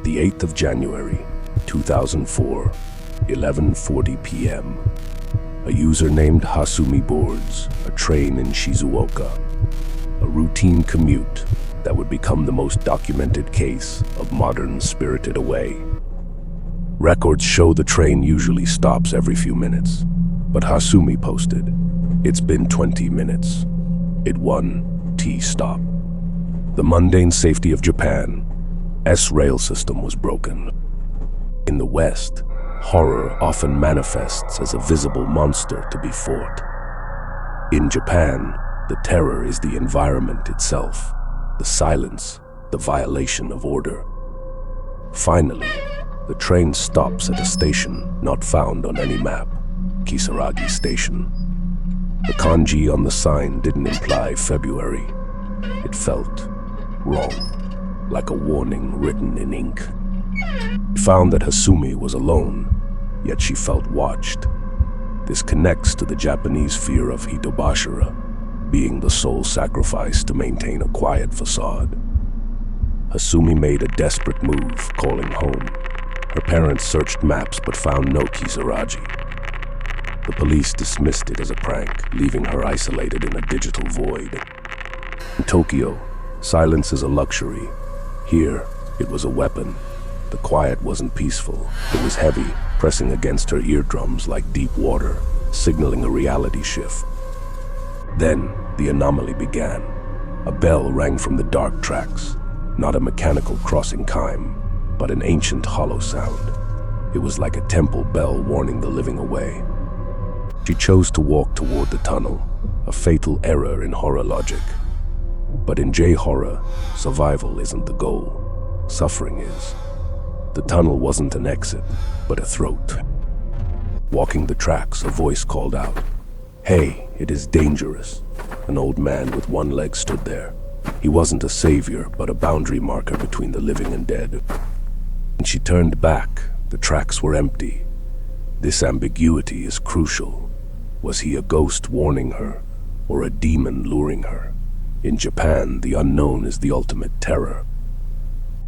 the 8th of January, 2004, 11:40 p.m. A user named Hasumi boards a train in Shizuoka, a routine commute that would become the most documented case of modern Spirited Away. Records show the train usually stops every few minutes, but Hasumi posted, "It's been 20 minutes. It won T-stop." The mundane safety of Japan, S-rail system was broken. In the West, horror often manifests as a visible monster to be fought. In Japan, the terror is the environment itself, the silence, the violation of order. Finally, the train stops at a station not found on any map, Kisaragi Station. The kanji on the sign didn't imply February. It felt wrong, like a warning written in ink. It found that Hasumi was alone, yet she felt watched. This connects to the Japanese fear of hitobashira, being the sole sacrifice to maintain a quiet facade. Hasumi made a desperate move, calling home. Her parents searched maps but found no Kisaragi. The police dismissed it as a prank, leaving her isolated in a digital void. In Tokyo, silence is a luxury. Here, it was a weapon. The quiet wasn't peaceful. It was heavy, pressing against her eardrums like deep water, signaling a reality shift. Then, the anomaly began. A bell rang from the dark tracks, not a mechanical crossing chime, but an ancient hollow sound. It was like a temple bell warning the living away. She chose to walk toward the tunnel, a fatal error in horror logic. But in J-horror, survival isn't the goal. Suffering is. The tunnel wasn't an exit, but a throat. Walking the tracks, a voice called out, "Hey, it is dangerous." An old man with one leg stood there. He wasn't a savior, but a boundary marker between the living and dead. When she turned back, the tracks were empty. This ambiguity is crucial. Was he a ghost warning her, or a demon luring her? In Japan, the unknown is the ultimate terror.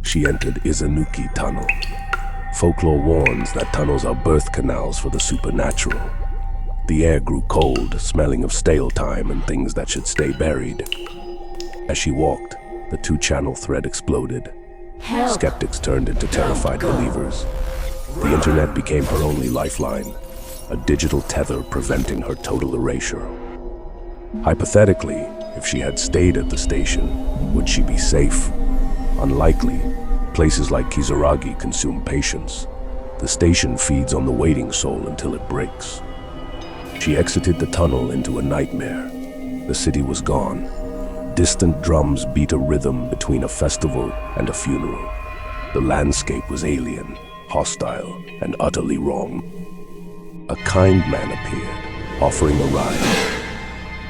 She entered Isanuki Tunnel. Folklore warns that tunnels are birth canals for the supernatural. The air grew cold, smelling of stale time and things that should stay buried. As she walked, the two-channel thread exploded. Help. Skeptics turned into terrified believers. The internet became her only lifeline, a digital tether preventing her total erasure. Hypothetically, if she had stayed at the station, would she be safe? Unlikely. Places like Kisaragi consume patience. The station feeds on the waiting soul until it breaks. She exited the tunnel into a nightmare. The city was gone. Distant drums beat a rhythm between a festival and a funeral. The landscape was alien, hostile, and utterly wrong. A kind man appeared, offering a ride.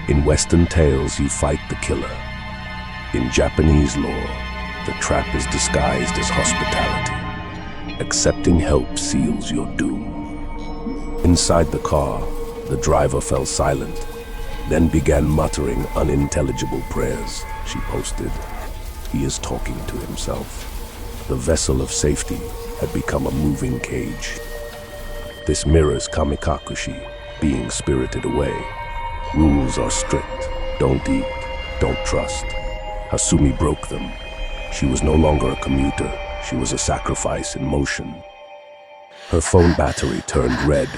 In Western tales, you fight the killer. In Japanese lore, the trap is disguised as hospitality. Accepting help seals your doom. Inside the car, the driver fell silent, then began muttering unintelligible prayers. She posted, "He is talking to himself." The vessel of safety had become a moving cage. This mirrors Kamikakushi, being spirited away. Rules are strict. Don't eat, don't trust. Hasumi broke them. She was no longer a commuter. She was a sacrifice in motion. Her phone battery turned red.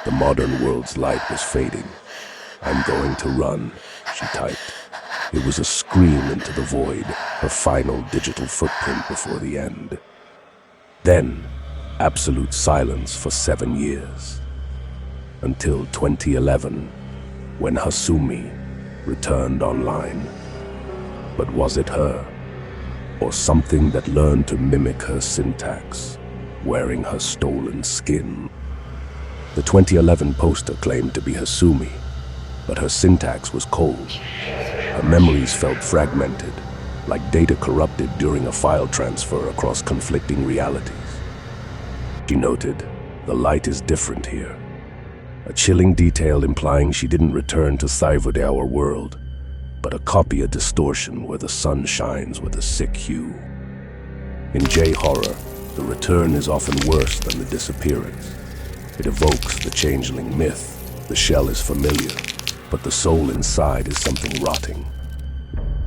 The modern world's light was fading. "I'm going to run," she typed. It was a scream into the void, her final digital footprint before the end. Then, absolute silence for 7 years. Until 2011, when Hasumi returned online. But was it her? Or something that learned to mimic her syntax, wearing her stolen skin? The 2011 poster claimed to be Hasumi, but her syntax was cold. Her memories felt fragmented, like data corrupted during a file transfer across conflicting realities. She noted, "The light is different here." A chilling detail implying she didn't return to Thaivude, our world, but a copy of distortion where the sun shines with a sick hue. In J-horror, The return is often worse than the disappearance. It evokes the changeling myth. The shell is familiar, but the soul inside is something rotting.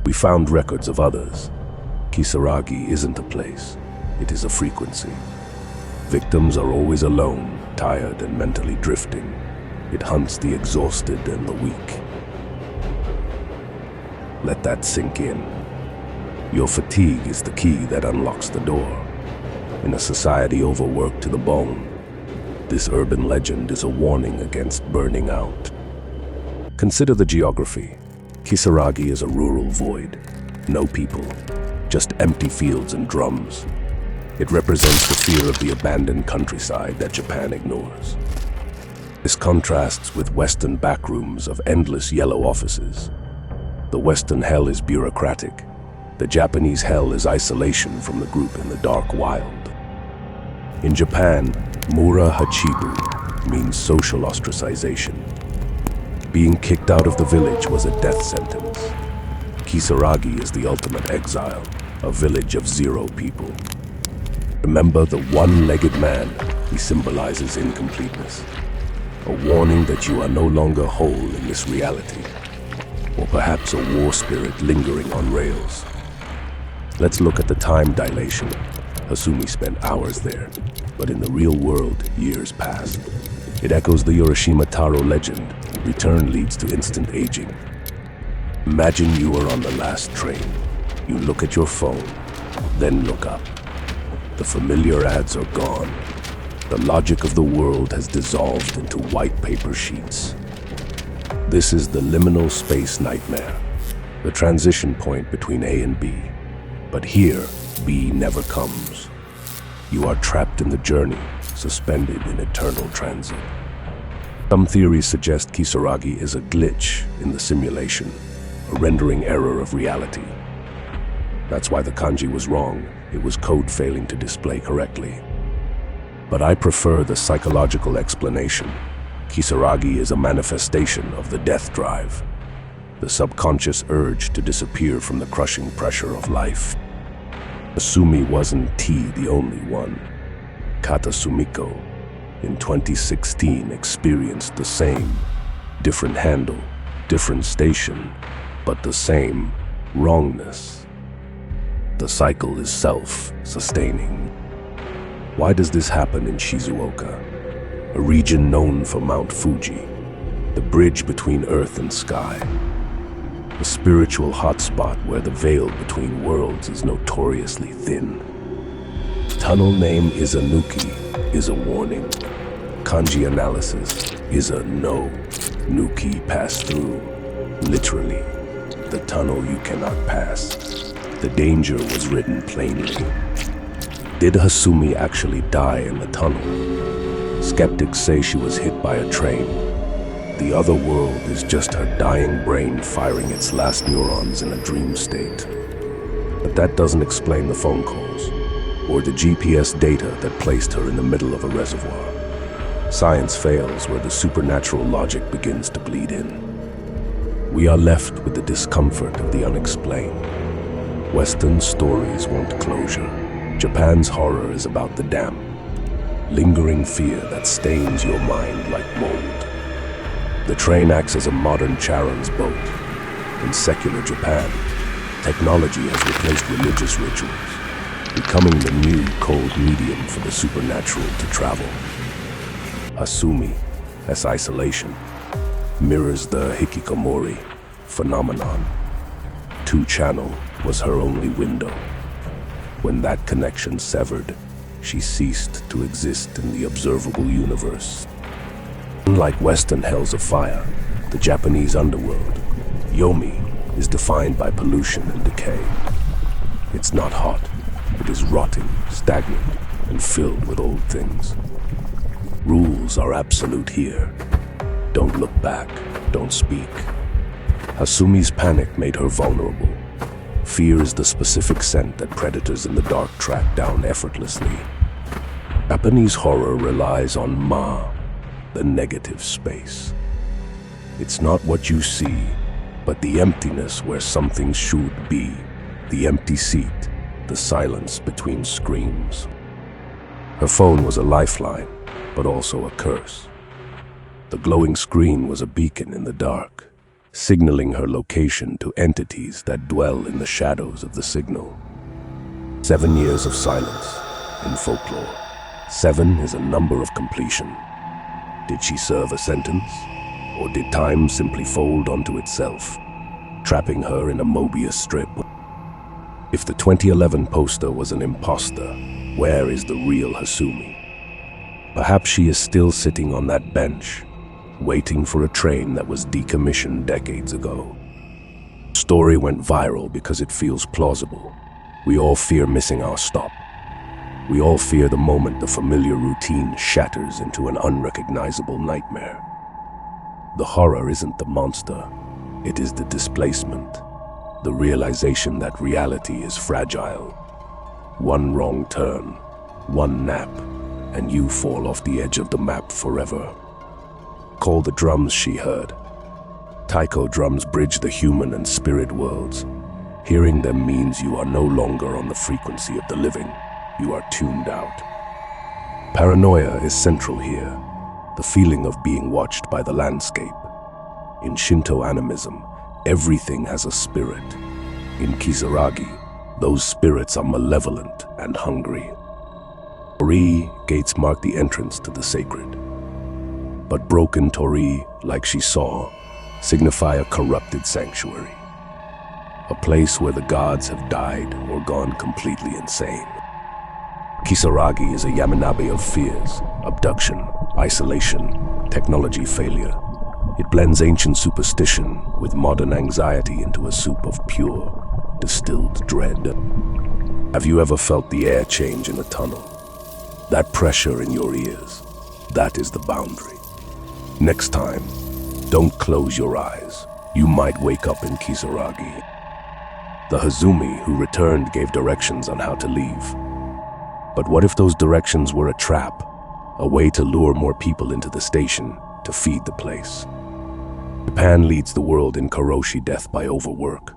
We found records of others. Kisaragi isn't a place, it is a frequency. Victims are always alone, tired and mentally drifting. It hunts the exhausted and the weak. Let that sink in. Your fatigue is the key that unlocks the door. In a society overworked to the bone, this urban legend is a warning against burning out. Consider the geography. Kisaragi is a rural void. No people, just empty fields and drums. It represents the fear of the abandoned countryside that Japan ignores. This contrasts with Western backrooms of endless yellow offices. The Western hell is bureaucratic. The Japanese hell is isolation from the group in the dark wild. In Japan, Mura Hachibu means social ostracization. Being kicked out of the village was a death sentence. Kisaragi is the ultimate exile, a village of 0 people. Remember the one-legged man, he symbolizes incompleteness. A warning that you are no longer whole in this reality. Or perhaps a war spirit lingering on rails. Let's look at the time dilation. Hasumi spent hours there, but in the real world, years passed. It echoes the Urashima Taro legend. Return leads to instant aging. Imagine you are on the last train. You look at your phone, then look up. The familiar ads are gone. The logic of the world has dissolved into white paper sheets. This is the liminal space nightmare, the transition point between A and B. But here, B never comes. You are trapped in the journey, suspended in eternal transit. Some theories suggest Kisaragi is a glitch in the simulation, a rendering error of reality. That's why the kanji was wrong. It was code failing to display correctly. But I prefer the psychological explanation. Kisaragi is a manifestation of the death drive, the subconscious urge to disappear from the crushing pressure of life. Hasumi wasn't the only one. Kata Sumiko, in 2016, experienced the same. Different handle, different station, but the same wrongness. The cycle is self-sustaining. Why does this happen in Shizuoka, a region known for Mount Fuji, the bridge between earth and sky? A spiritual hotspot where the veil between worlds is notoriously thin. Tunnel name Isanuki is a warning. Kanji analysis is a no. Nuki pass through. Literally, the tunnel you cannot pass. The danger was written plainly. Did Hasumi actually die in the tunnel? Skeptics say she was hit by a train. The other world is just her dying brain firing its last neurons in a dream state. But that doesn't explain the phone calls, or the GPS data that placed her in the middle of a reservoir. Science fails where the supernatural logic begins to bleed in. We are left with the discomfort of the unexplained. Western stories want closure. Japan's horror is about the damp, lingering fear that stains your mind like mold. The train acts as a modern Charon's boat. In secular Japan, technology has replaced religious rituals, becoming the new cold medium for the supernatural to travel. Hasumi, as isolation, mirrors the hikikomori phenomenon. 2-channel was her only window. When that connection severed, she ceased to exist in the observable universe. Unlike Western hells of fire, the Japanese underworld, Yomi, is defined by pollution and decay. It's not hot, it is rotting, stagnant, and filled with old things. Rules are absolute here. Don't look back, don't speak. Hasumi's panic made her vulnerable. Fear is the specific scent that predators in the dark track down effortlessly. Japanese horror relies on ma, the negative space. It's not what you see, but the emptiness where something should be. The empty seat, the silence between screams. Her phone was a lifeline, but also a curse. The glowing screen was a beacon in the dark, signaling her location to entities that dwell in the shadows of the signal. 7 years of silence in folklore. 7 is a number of completion. Did she serve a sentence? Or did time simply fold onto itself, trapping her in a Mobius strip? If the 2011 poster was an imposter, where is the real Hasumi? Perhaps she is still sitting on that bench, waiting for a train that was decommissioned decades ago. The story went viral because it feels plausible. We all fear missing our stop. We all fear the moment the familiar routine shatters into an unrecognizable nightmare. The horror isn't the monster, it is the displacement, the realization that reality is fragile. One wrong turn, one nap, and you fall off the edge of the map forever. Call the drums, she heard. Taiko drums bridge the human and spirit worlds. Hearing them means you are no longer on the frequency of the living. You are tuned out. Paranoia is central here, the feeling of being watched by the landscape. In Shinto animism, everything has a spirit. In Kisaragi, those spirits are malevolent and hungry. Torii gates mark the entrance to the sacred. But broken torii, like she saw, signify a corrupted sanctuary. A place where the gods have died or gone completely insane. Kisaragi is a Yamanabe of fears, abduction, isolation, technology failure. It blends ancient superstition with modern anxiety into a soup of pure, distilled dread. Have you ever felt the air change in a tunnel? That pressure in your ears, that is the boundary. Next time, don't close your eyes. You might wake up in Kisaragi. The Hasumi who returned gave directions on how to leave. But what if those directions were a trap, a way to lure more people into the station, to feed the place? Japan leads the world in Karoshi death by overwork.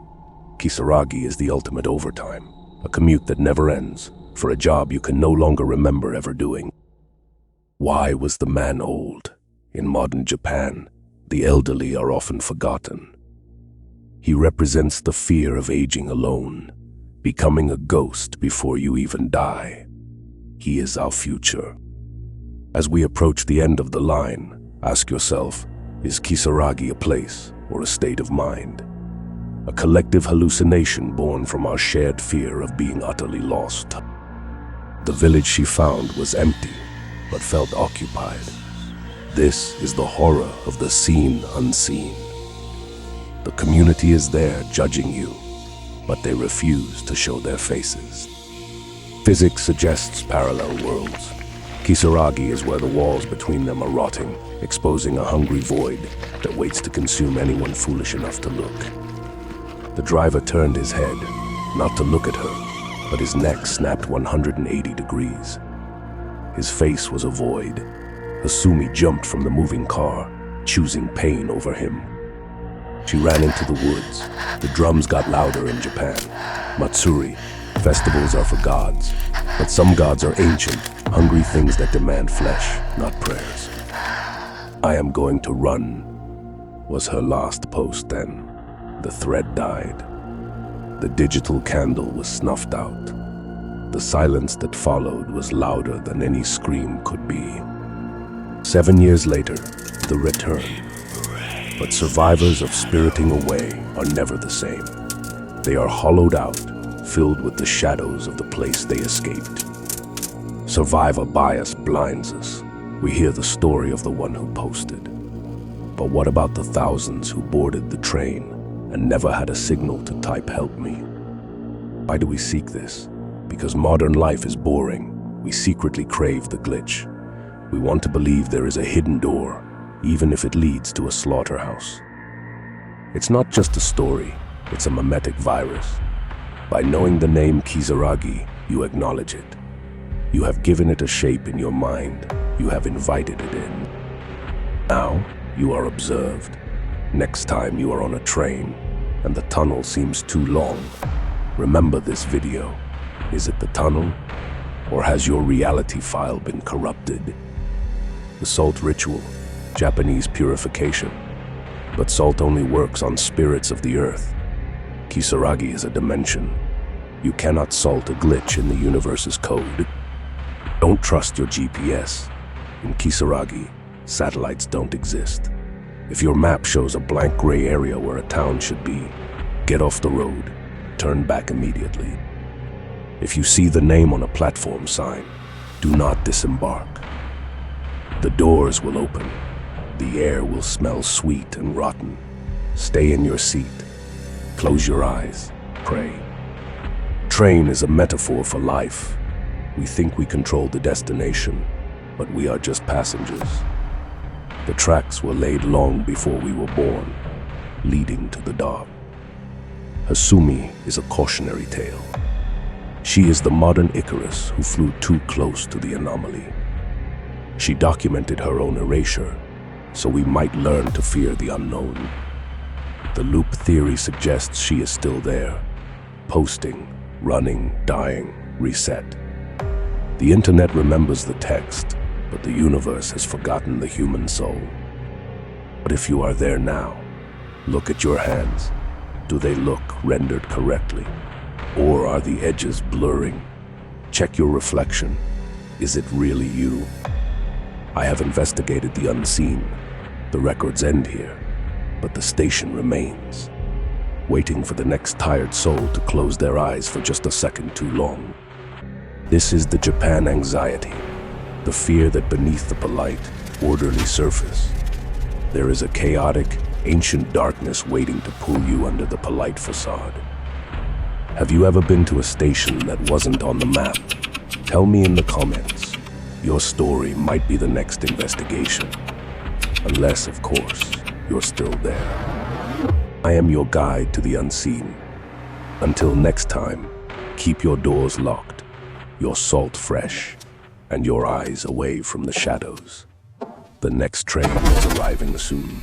Kisaragi is the ultimate overtime, a commute that never ends, for a job you can no longer remember ever doing. Why was the man old? In modern Japan, the elderly are often forgotten. He represents the fear of aging alone, becoming a ghost before you even die. He is our future. As we approach the end of the line, ask yourself, is Kisaragi a place or a state of mind? A collective hallucination born from our shared fear of being utterly lost. The village she found was empty, but felt occupied. This is the horror of the seen unseen. The community is there judging you, but they refuse to show their faces. Physics suggests parallel worlds. Kisaragi is where the walls between them are rotting, exposing a hungry void that waits to consume anyone foolish enough to look. The driver turned his head, not to look at her, but his neck snapped 180 degrees. His face was a void. Hasumi jumped from the moving car, choosing pain over him. She ran into the woods. The drums got louder in Japan. Matsuri, festivals are for gods, but some gods are ancient, hungry things that demand flesh, not prayers. I am going to run, was her last post then. The thread died. The digital candle was snuffed out. The silence that followed was louder than any scream could be. 7 years later, the return. But survivors of spiriting away are never the same. They are hollowed out, filled with the shadows of the place they escaped. Survivor bias blinds us. We hear the story of the one who posted. But what about the thousands who boarded the train and never had a signal to type "help me"? Why do we seek this? Because modern life is boring. We secretly crave the glitch. We want to believe there is a hidden door, even if it leads to a slaughterhouse. It's not just a story, it's a mimetic virus. By knowing the name Kisaragi, you acknowledge it. You have given it a shape in your mind. You have invited it in. Now, you are observed. Next time you are on a train, and the tunnel seems too long, remember this video. Is it the tunnel, Or has your reality file been corrupted? The salt ritual, Japanese purification. But salt only works on spirits of the earth. Kisaragi is a dimension. You cannot salt a glitch in the universe's code. Don't trust your GPS. In Kisaragi, satellites don't exist. If your map shows a blank gray area where a town should be, get off the road, turn back immediately. If you see the name on a platform sign, do not disembark. The doors will open. The air will smell sweet and rotten. Stay in your seat. Close your eyes. Pray. Train is a metaphor for life. We think we control the destination, but we are just passengers. The tracks were laid long before we were born, leading to the dark. Hasumi is a cautionary tale. She is the modern Icarus who flew too close to the Anomaly. She documented her own erasure, so we might learn to fear the unknown. The loop theory suggests she is still there, posting, running, dying, reset. The internet remembers the text, but the universe has forgotten the human soul. But if you are there now, look at your hands. Do they look rendered correctly? Or are the edges blurring? Check your reflection. Is it really you? I have investigated the unseen. The records end here, but the station remains, waiting for the next tired soul to close their eyes for just a second too long. This is the Japan anxiety, the fear that beneath the polite, orderly surface, there is a chaotic, ancient darkness waiting to pull you under the polite facade. Have you ever been to a station that wasn't on the map? Tell me in the comments. Your story might be the next investigation. Unless, of course, you're still there. I am your guide to the unseen. Until next time, keep your doors locked, your salt fresh, and your eyes away from the shadows. The next train is arriving soon.